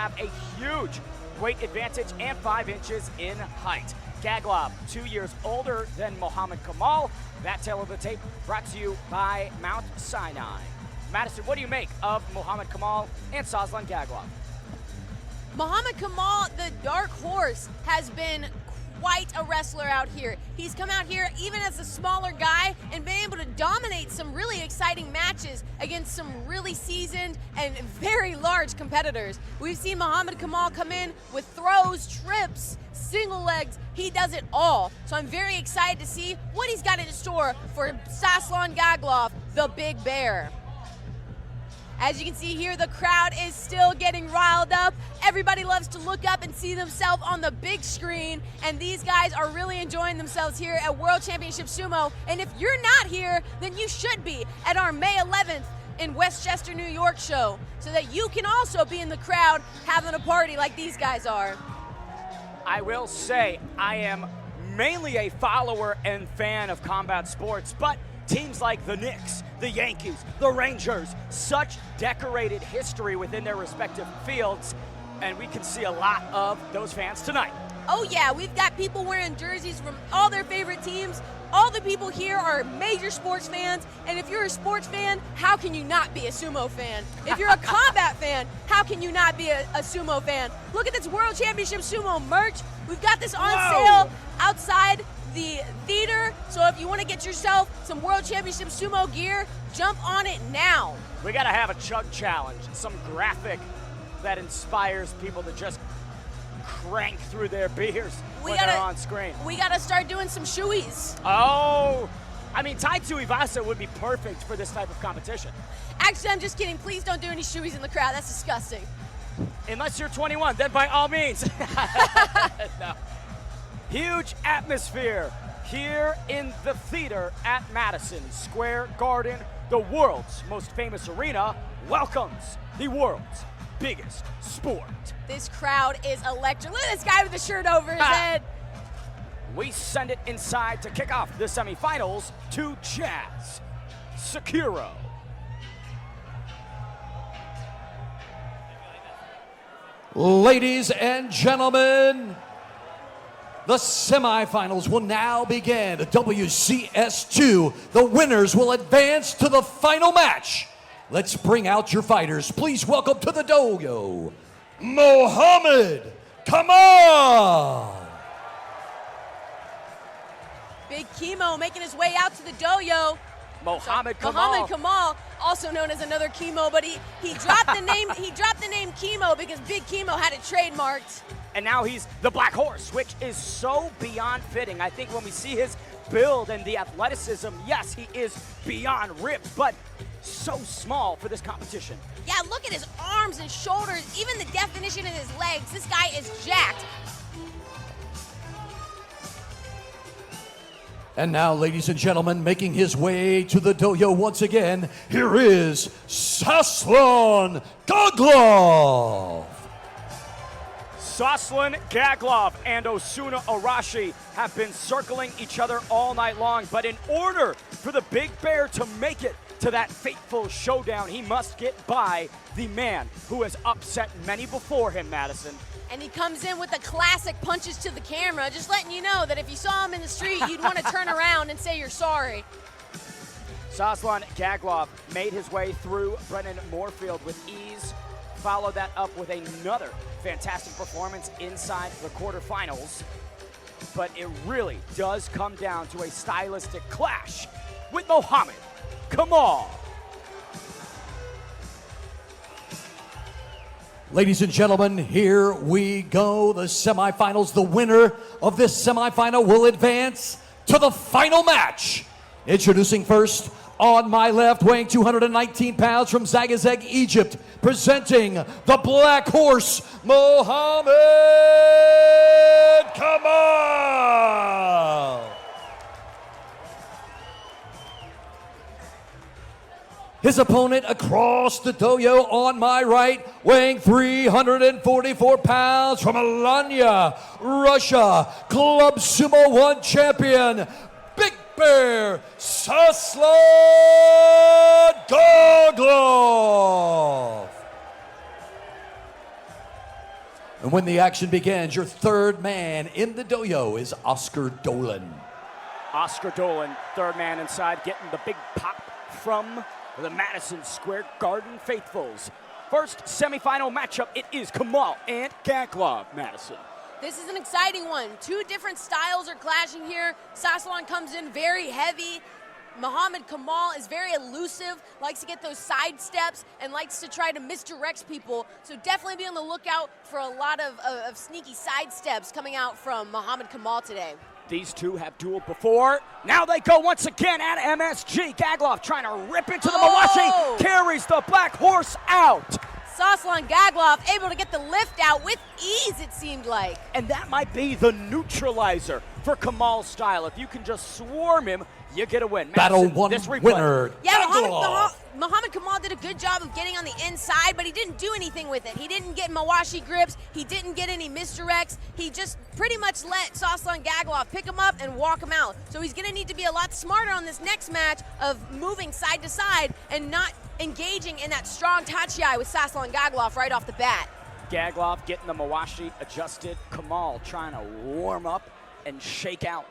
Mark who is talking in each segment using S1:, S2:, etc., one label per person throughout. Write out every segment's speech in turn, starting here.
S1: have a huge weight advantage and 5 inches in height. Gagloev, 2 years older than Muhammad Kamal. That tale of the tape brought to you by Mount Sinai. Madison, what do you make of Muhammad Kamal and Soslan Gagloev?
S2: Muhammad Kamal, the dark horse, has been quite a wrestler out here. He's come out here even as a smaller guy and been able to dominate some really exciting matches against some really seasoned and very large competitors. We've seen Muhammad Kamal come in with throws, trips, single legs. He does it all. So I'm very excited to see what he's got in store for Soslan Gagloev, the Big Bear. As you can see here, the crowd is still getting riled up. Everybody loves to look up and see themselves on the big screen, and these guys are really enjoying themselves here at World Championship Sumo. And if you're not here, then you should be at our May 11th in Westchester, New York show, so that you can also be in the crowd having a party like these guys are.
S1: I will say I am mainly a follower and fan of combat sports, but teams like the Knicks, the Yankees, the Rangers, such decorated history within their respective fields, and we can see a lot of those fans tonight.
S2: Oh yeah, we've got people wearing jerseys from all their favorite teams. All the people here are major sports fans, and if you're a sports fan, how can you not be a sumo fan? If you're a combat fan, how can you not be a sumo fan? Look at this World Championship Sumo merch. We've got this on sale outside the theater, so if you want to get yourself some World Championship Sumo gear, jump on it now.
S1: We gotta have a chug challenge, some graphic that inspires people to just crank through their beers when they're on screen.
S2: We gotta start doing some shoeies.
S1: Oh, I mean, Taitsu Ivasa would be perfect for this type of competition.
S2: Actually, I'm just kidding. Please don't do any shoeies in the crowd. That's disgusting.
S1: Unless you're 21, then by all means. No. Huge atmosphere here in the theater at Madison Square Garden. The world's most famous arena welcomes the world's biggest sport.
S2: This crowd is electric. Look at this guy with the shirt over his head.
S1: We send it inside to kick off the semifinals to Jazz Sakuro.
S3: Ladies and gentlemen, the semifinals will now begin. WCS2, the winners will advance to the final match. Let's bring out your fighters. Please welcome to the dojo, Muhammad Kamal.
S2: Big Chemo making his way out to the dojo.
S1: Muhammad Kamal.
S2: Muhammad Kamal, also known as another Chemo, but he dropped the name Chemo because Big Chemo had it trademarked.
S1: And now he's the Black Horse, which is so beyond fitting. I think when we see his build and the athleticism, yes, he is beyond ripped, but so small for this competition.
S2: Yeah, look at his arms and shoulders, even the definition of his legs. This guy is jacked.
S3: And now, ladies and gentlemen, making his way to the dojo once again, here is Soslan Gagloev.
S1: Soslan Gagloev and Osuna Arashi have been circling each other all night long, but in order for the Big Bear to make it to that fateful showdown, he must get by the man who has upset many before him, Madison.
S2: And he comes in with the classic punches to the camera, just letting you know that if you saw him in the street, you'd want to turn around and say you're sorry.
S1: Soslan Gagloev made his way through Brennan Moorfield with ease, followed that up with another fantastic performance inside the quarterfinals. But it really does come down to a stylistic clash with Muhammad Kamal.
S3: Ladies and gentlemen, here we go. The semifinals. The winner of this semifinal will advance to the final match. Introducing first, on my left, weighing 219 pounds from Zagazig, Egypt, presenting the Black Horse, Muhammad Kamal. His opponent across the dojo on my right, weighing 344 pounds from Alanya, Russia, Club Sumo 1 champion, Big Bear Soslan Gagloev. And when the action begins, your third man in the dojo is Oscar Dolan.
S1: Oscar Dolan, third man inside, getting the big pop from the Madison Square Garden faithfuls. First semifinal matchup, it is Kamal and Gagloev Madison.
S2: This is an exciting one. Two different styles are clashing here. Soslan comes in very heavy. Muhammad Kamal is very elusive, likes to get those side steps, and likes to try to misdirect people. So definitely be on the lookout for a lot of sneaky side steps coming out from Muhammad Kamal today.
S1: These two have dueled before. Now they go once again at MSG. Gagloev trying to rip into the Mawashi, carries the Black Horse out.
S2: Soslan Gagloev able to get the lift out with ease, it seemed like.
S1: And that might be the neutralizer for Kamal's style. If you can just swarm him, you get a win.
S3: Battle
S1: Madison,
S3: one
S1: this replay.
S3: winner,
S2: Yeah,
S3: Gagloev.
S2: Muhammad Kamal did a good job of getting on the inside, but he didn't do anything with it. He didn't get Mawashi grips. He didn't get any misdirects. He just pretty much let Soslan Gagloev pick him up and walk him out. So he's going to need to be a lot smarter on this next match of moving side to side and not engaging in that strong tachi with Soslan Gagloev right off the bat.
S1: Gagloev getting the Mawashi adjusted. Kamal trying to warm up and shake out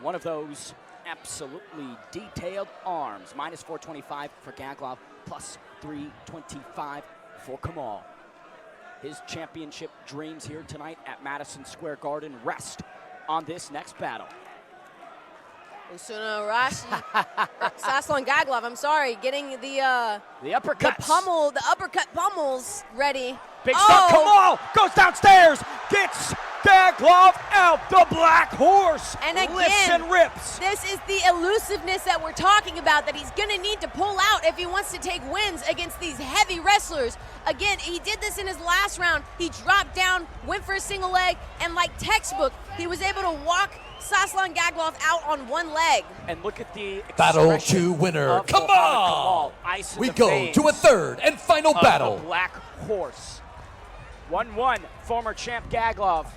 S1: one of those absolutely detailed arms. Minus 425 for Gagloev, plus 325 for Kamal. His championship dreams here tonight at Madison Square Garden rest on this next battle.
S2: Usuna Arashi, Soslan Gagloev, I'm sorry, getting the
S1: uppercuts.
S2: the uppercut pummels ready.
S1: Big start, Kamal goes downstairs, gets Gagloev out, the Black Horse
S2: And again,
S1: lifts and rips.
S2: This is the elusiveness that we're talking about that he's going to need to pull out if he wants to take wins against these heavy wrestlers. Again, he did this in his last round. He dropped down, went for a single leg, and like textbook, he was able to walk Soslan Gagloev out on one leg.
S1: And look at the
S3: Battle two winner, Kamal. We go to a third and final battle.
S1: The Black Horse. 1-1, former champ Gagloev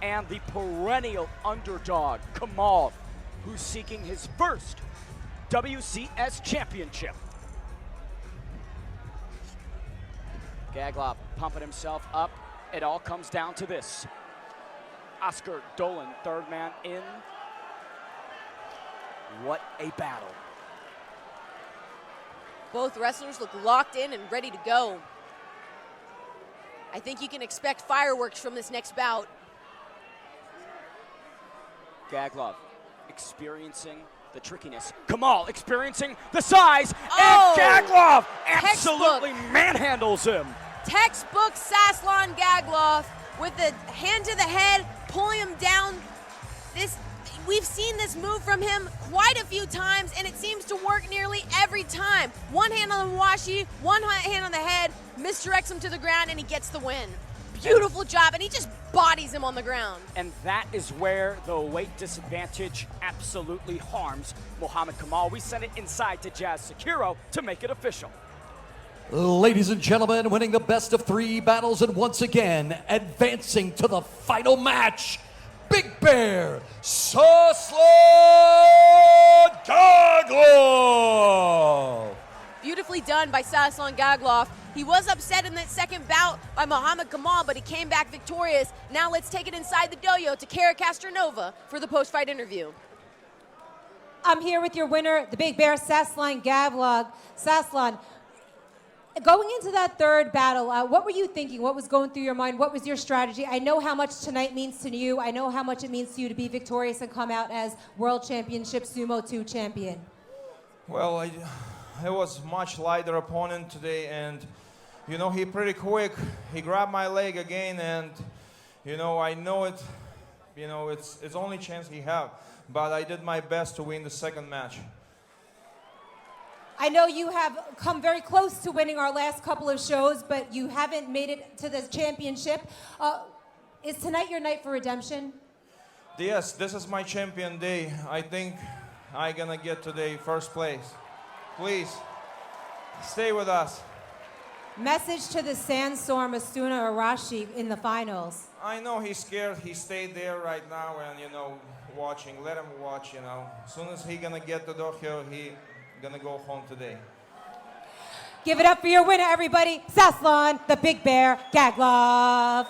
S1: and the perennial underdog Kamal, who's seeking his first WCS championship. Gagloev pumping himself up. It all comes down to this. Oscar Dolan, third man in. What a battle.
S2: Both wrestlers look locked in and ready to go. I think you can expect fireworks from this next bout.
S1: Gagloev experiencing the trickiness. Kamal experiencing the size,
S2: Oh,
S1: and Gagloev
S2: textbook.
S1: absolutely manhandles him.
S2: Textbook Soslan Gagloev with the hand to the head, pulling him down. We've seen this move from him quite a few times, and it seems to work nearly every time. One hand on the washi, one hand on the head, misdirects him to the ground, and he gets the win. Beautiful job, and he just bodies him on the ground.
S1: And that is where the weight disadvantage absolutely harms Muhammad Kamal. We send it inside to Jazz Sakiro to make it official.
S3: Ladies and gentlemen, winning the best of three battles and once again advancing to the final match, Big Bear Soslan Gagloev.
S2: Beautifully done by Soslan Gagloev. He was upset in that second bout by Muhammad Kamal, but he came back victorious. Now let's take it inside the dojo to Kara Castronova for the post-fight interview.
S4: I'm here with your winner, the Big Bear, Soslan Gagloev. Soslan, going into that third battle, what were you thinking? What was going through your mind? What was your strategy? I know how much tonight means to you. I know how much it means to you to be victorious and come out as World Championship Sumo 2 champion.
S5: Well, it was much lighter opponent today, and you know, he pretty quick. He grabbed my leg again, and you know, I know it. You know, it's only chance he have. But I did my best to win the second match.
S4: I know you have come very close to winning our last couple of shows, but you haven't made it to the championship. Is tonight your night for redemption?
S5: Yes, this is my champion day. I think I'm gonna get today first place. Please, stay with us.
S4: Message to the Sandstorm Usuna Arashi in the finals.
S5: I know he's scared. He stayed there right now and, you know, watching. Let him watch, you know. As soon as he gonna get to dojo, he gonna go home today.
S4: Give it up for your winner, everybody. Soslan, the Big Bear, Gagloev.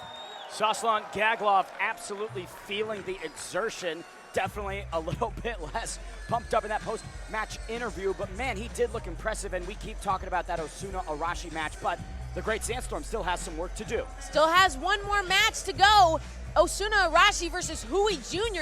S1: Soslan Gagloev absolutely feeling the exertion. Definitely a little bit less pumped up in that post-match interview, but man, he did look impressive, and we keep talking about that Osuna-Arashi match, but the Great Sandstorm still has some work to do.
S2: Still has one more match to go. Osuna-Arashi versus Hui Jr.